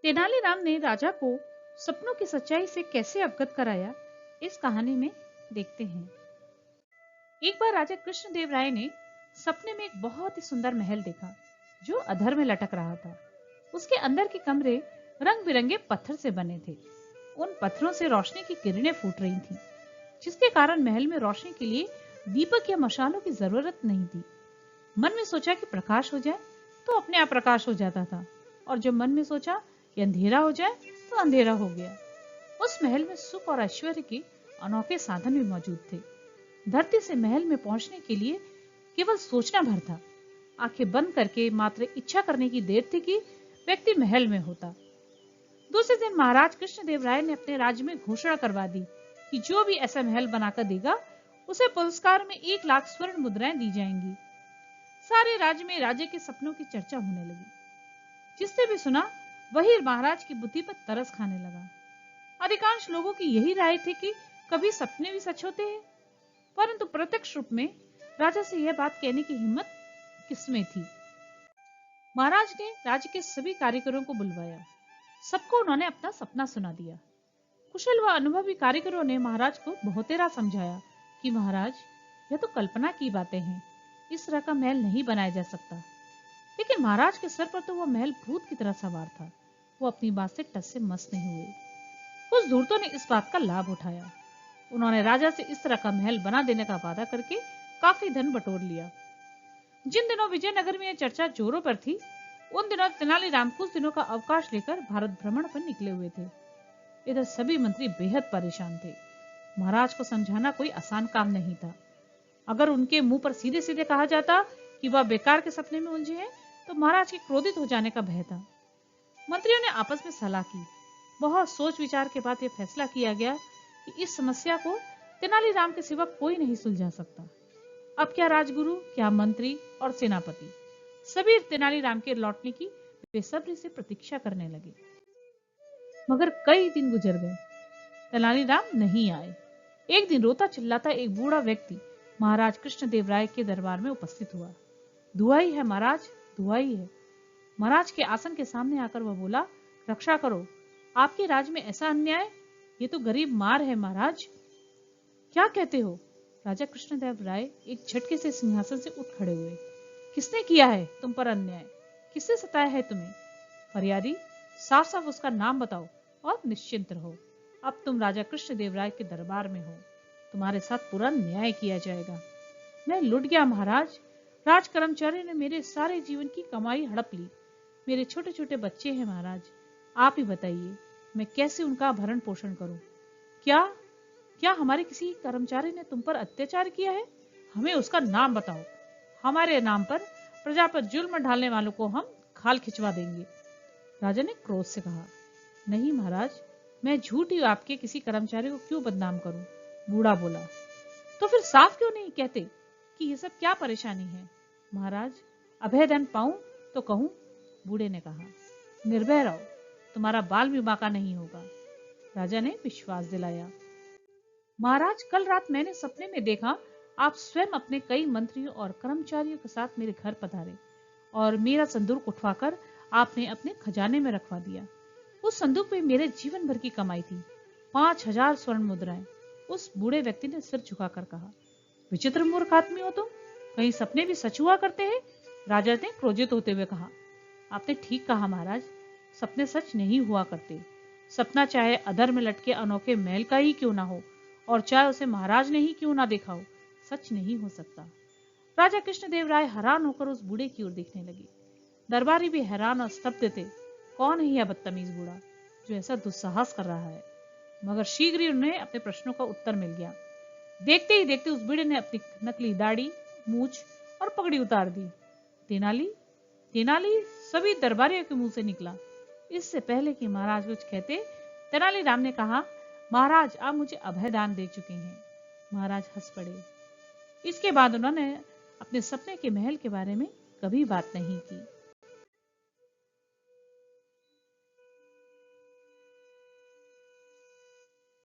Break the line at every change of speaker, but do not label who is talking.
तेनालीराम ने राजा को सपनों की सच्चाई से कैसे अवगत कराया, इस कहानी में देखते हैं। एक बार राजा कृष्णदेव राय ने सपने में एक बहुत ही सुंदर महल देखा जो अधर में लटक रहा था। उसके अंदर के कमरे रंग बिरंगे पत्थर से बने थे। उन पत्थरों से रोशनी की किरणें फूट रही थीं, जिसके कारण महल में रोशनी के लिए दीपक या मशालों की जरूरत नहीं थी। मन में सोचा कि प्रकाश हो जाए तो अपने आप प्रकाश हो जाता था, और जब मन में सोचा कि अंधेरा हो जाए तो अंधेरा हो गया। उस महल में सुख और ऐश्वर्य के अनोखे साधन भी मौजूद थे। धरती से महल में पहुंचने के लिए केवल सोचना भर था। आंखें बंद करके मात्र इच्छा करने की देर थी कि व्यक्ति महल में होता। दूसरे दिन महाराज कृष्णदेव राय ने अपने राज्य में घोषणा करवा दी कि जो भी ऐसा महल बनाकर देगा उसे पुरस्कार में 1 लाख स्वर्ण मुद्राएं दी जाएंगी। सारे राज्य में राजा के सपनों की चर्चा होने लगी। जिसने भी सुना वही महाराज की बुद्धि पर तरस खाने लगा। अधिकांश लोगों की यही राय थी कि कभी सपने भी सच होते हैं, परंतु प्रत्यक्ष रूप में राजा से यह बात कहने की हिम्मत किसमें थी। महाराज ने राज्य के सभी कारीगरों को बुलवाया। सबको उन्होंने अपना सपना सुना दिया। कुशल व अनुभवी कारीगरों ने महाराज को बहुतेरा समझाया कि महाराज, यह तो कल्पना की बातें हैं, इस तरह का महल नहीं बनाया जा सकता। लेकिन महाराज के सर पर तो वह महल भूत की तरह सवार था। वो अपनी बात से टस से मस नहीं हुए। कुछ धूर्तों ने इस बात का लाभ उठाया। उन्होंने राजा से इस तरह का महल बना देने का वादा करके काफी धन बटोर लिया। जिन दिनों विजयनगर में यह चर्चा जोरों पर थी, उन दिनों तेनालीराम कुछ दिनों का अवकाश लेकर भारत भ्रमण पर निकले हुए थे। इधर सभी मंत्री बेहद परेशान थे। महाराज को समझाना कोई आसान काम नहीं था। अगर उनके मुंह पर सीधे सीधे कहा जाता कि वह बेकार के सपने में उलझे हैं, तो महाराज के क्रोधित हो जाने का भय था। मंत्रियों ने आपस में सलाह की। बहुत सोच विचार के बाद यह फैसला किया गया कि इस समस्या को तेनालीराम के सिवा कोई नहीं सुलझा सकता। अब क्या राजगुरु, क्या मंत्री और सेनापति, सभी तेनालीराम के लौटने की बेसब्री से प्रतीक्षा करने लगे। मगर कई दिन गुजर गए, तेनालीराम नहीं आए। एक दिन रोता चिल्लाता एक बूढ़ा व्यक्ति महाराज कृष्णदेव राय के दरबार में उपस्थित हुआ। दुहाई है महाराज, दुहाई है। महाराज के आसन के सामने आकर वह बोला, रक्षा करो, आपके राज में ऐसा अन्याय, ये तो गरीब मार है महाराज। क्या कहते हो? राजा कृष्णदेव राय एक झटके से सिंहासन से उठ खड़े हुए। किसने किया है तुम पर अन्याय? किसने सताया है तुम्हें? फरियादी, साफ साफ उसका नाम बताओ और निश्चिंत रहो। अब तुम राजा कृष्णदेव राय के दरबार में हो, तुम्हारे साथ पूरा न्याय किया जाएगा। मैं लुट गया महाराज। राज कर्मचारी ने मेरे सारे जीवन की कमाई हड़प ली। मेरे छोटे छोटे बच्चे हैं महाराज, आप ही बताइए मैं कैसे उनका भरण पोषण करूं? क्या क्या हमारे किसी कर्मचारी ने तुम पर अत्याचार किया है? हमें उसका नाम बताओ। हमारे नाम पर प्रजा पर जुल्म ढालने वालों को हम खाल खिंचवा देंगे। राजा ने क्रोध से कहा, नहीं महाराज, मैं झूठी आपके किसी कर्मचारी को क्यों बदनाम करूं? बूढ़ा बोला, तो फिर साफ क्यों नहीं कहते कि ये सब क्या परेशानी है? महाराज, अभय धन पाऊं तो कहूं। बूढ़े ने कहा, निर्भय रहो, तुम्हारा बाल भी बांका नहीं होगा। राजा ने विश्वास दिलाया, महाराज, कल रात मैंने सपने में देखा आप स्वयं अपने कई मंत्रियों और कर्मचारियों के साथ मेरे घर पधारे और मेरा संदूक उठवाकर आपने अपने खजाने में रखवा दिया। उस संदूक में मेरे जीवन भर की कमाई थी, 5,000 स्वर्ण मुद्राएं। उस बूढ़े व्यक्ति ने सिर झुकाकर कहा, विचित्र मूर्ख आदमी हो तुम, कहीं सपने भी सच हुआ करते हैं? राजा ने क्रोधित होते हुए कहा, आपने ठीक कहा महाराज, सपने सच नहीं हुआ करते। सपना चाहे अधर में लटके अनोखे महल का ही क्यों ना हो, और चाहे उसे महाराज ने ही क्यों ना देखा हो, सच नहीं हो सकता। राजा कृष्णदेव राय हैरान होकर उस बूढ़े की ओर देखने लगे। दरबारी भी हैरान और स्तब्ध थे। कौन है यह बदतमीज बूढ़ा जो ऐसा दुस्साहस कर रहा है? मगर शीघ्र ही उन्हें अपने प्रश्नों का उत्तर मिल गया। देखते ही देखते उस बूढ़े ने अपनी नकली दाढ़ी, मूछ और पगड़ी उतार दी। तेनाली, तेनाली सभी दरबारियों के मुंह से निकला। इससे पहले कि महाराज कुछ कहते, तेनालीराम ने कहा, महाराज, आप मुझे अभय दान दे चुके हैं। महाराज हंस पड़े। इसके बाद उन्होंने अपने सपने के महल के बारे में कभी बात नहीं की।